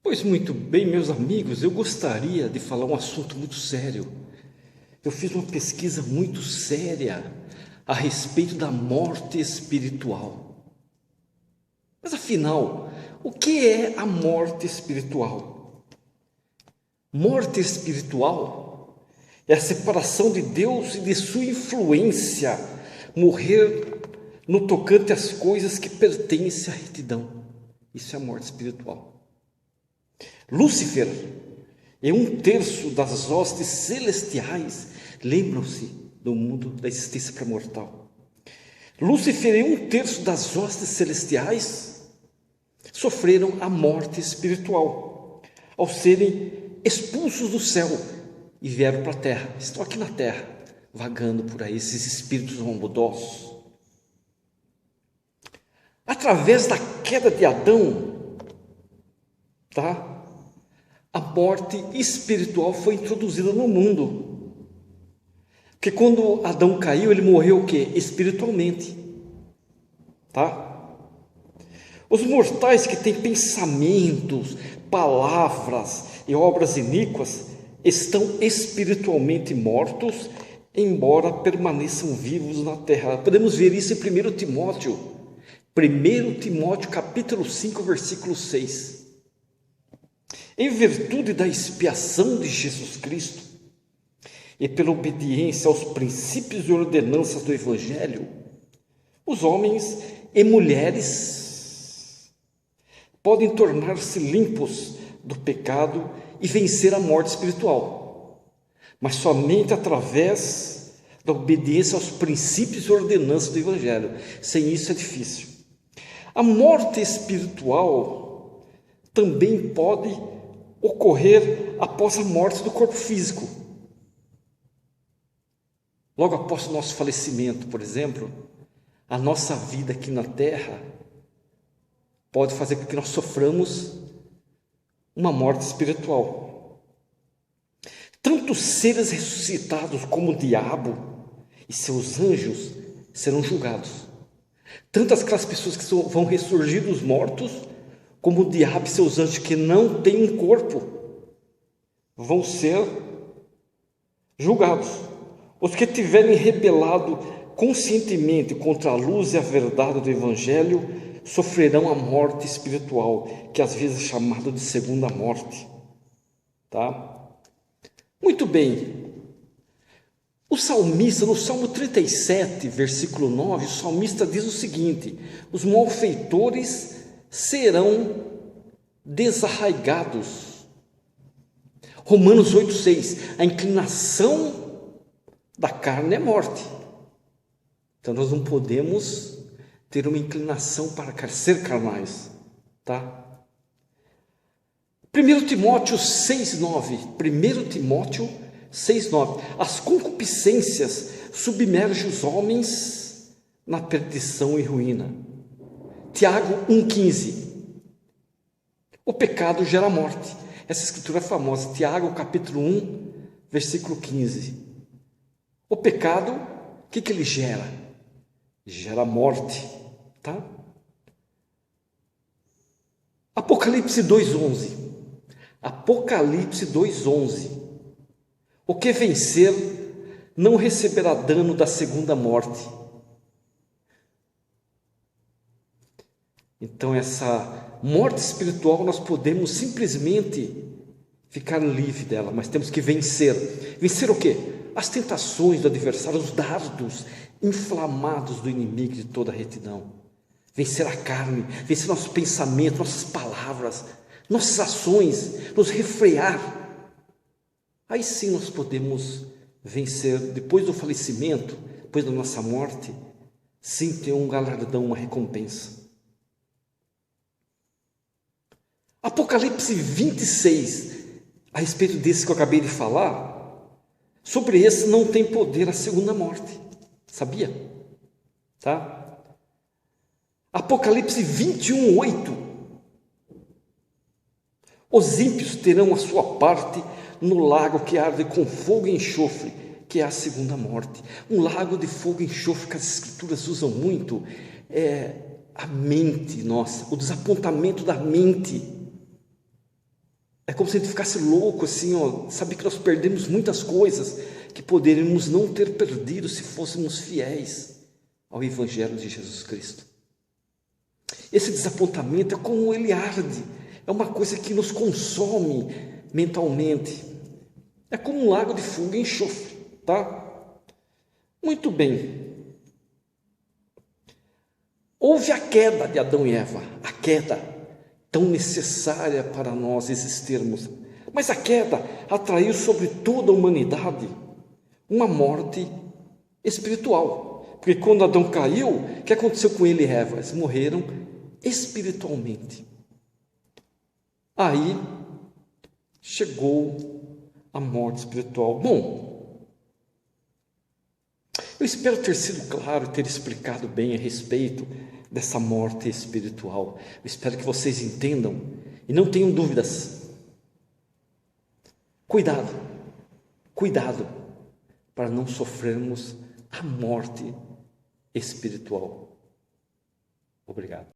Pois muito bem, meus amigos, eu gostaria de falar um assunto muito sério. Eu fiz uma pesquisa muito séria a respeito da morte espiritual. Mas afinal, o que é a morte espiritual? Morte espiritual é a separação de Deus e de sua influência, morrer no tocante às coisas que pertencem à retidão. Isso é a morte espiritual. Lúcifer é 1/3 das hostes celestiais. Lembram-se do mundo da existência pré-mortal. Lúcifer e 1/3 das hostes celestiais sofreram a morte espiritual ao serem expulsos do céu e vieram para a terra. Estão aqui na terra, vagando por aí, esses espíritos maldosos. Através da queda de Adão, a morte espiritual foi introduzida no mundo. Porque quando Adão caiu, ele morreu o quê? Espiritualmente. Os mortais que têm pensamentos, palavras e obras iníquas estão espiritualmente mortos, embora permaneçam vivos na terra. Podemos ver isso em 1 Timóteo. 1 Timóteo capítulo 5, versículo 6. Em virtude da expiação de Jesus Cristo e pela obediência aos princípios e ordenanças do Evangelho, os homens e mulheres podem tornar-se limpos do pecado e vencer a morte espiritual, mas somente através da obediência aos princípios e ordenanças do Evangelho. Sem isso é difícil. A morte espiritual também pode ocorrer após a morte do corpo físico. Logo após o nosso falecimento, por exemplo, a nossa vida aqui na terra pode fazer com que nós soframos uma morte espiritual. Tanto os seres ressuscitados como o diabo e seus anjos serão julgados. Tanto aquelas pessoas que vão ressurgir dos mortos, como o diabo e seus anjos que não têm um corpo, vão ser julgados. Os que tiverem rebelado conscientemente contra a luz e a verdade do Evangelho sofrerão a morte espiritual, que às vezes é chamada de segunda morte. Muito bem. O salmista, no Salmo 37, versículo 9, o salmista diz o seguinte: os malfeitores serão desarraigados. Romanos 8,6, a inclinação da carne é morte. Então nós não podemos ter uma inclinação para ser carnais. 1 Timóteo 6,9, 1 Timóteo 6,9, as concupiscências submergem os homens na perdição e ruína. Tiago 1,15, o pecado gera morte. Essa escritura é famosa, Tiago capítulo 1, versículo 15. O pecado, o que ele gera? Gera morte. Apocalipse 2,11, Apocalipse 2,11, o que vencer não receberá dano da segunda morte. Então, essa morte espiritual nós podemos simplesmente ficar livre dela, mas temos que vencer. Vencer o quê? As tentações do adversário, os dardos inflamados do inimigo de toda a retidão. Vencer a carne, vencer nossos pensamentos, nossas palavras, nossas ações, nos refrear. Aí sim nós podemos vencer, depois do falecimento, depois da nossa morte, sim ter um galardão, uma recompensa. Apocalipse 26, a respeito desse que eu acabei de falar, sobre esse não tem poder a segunda morte, sabia? Apocalipse 21:8, os ímpios terão a sua parte no lago que arde com fogo e enxofre, que é a segunda morte. Um lago de fogo e enxofre que as escrituras usam muito, é a mente nossa, o desapontamento da mente. É como se a gente ficasse louco assim, ó, sabe que nós perdemos muitas coisas que poderíamos não ter perdido se fôssemos fiéis ao Evangelho de Jesus Cristo. Esse desapontamento é como ele arde, é uma coisa que nos consome mentalmente. É como um lago de fogo e enxofre, tá? Muito bem. Houve a queda de Adão e Eva, a queda tão necessária para nós existirmos. Mas a queda atraiu sobre toda a humanidade uma morte espiritual. Porque quando Adão caiu, o que aconteceu com ele e Eva? Eles morreram espiritualmente. Aí chegou a morte espiritual. Bom, eu espero ter sido claro, ter explicado bem a respeito dessa morte espiritual. Eu espero que vocês entendam e não tenham dúvidas. Cuidado para não sofrermos a morte espiritual. Obrigado.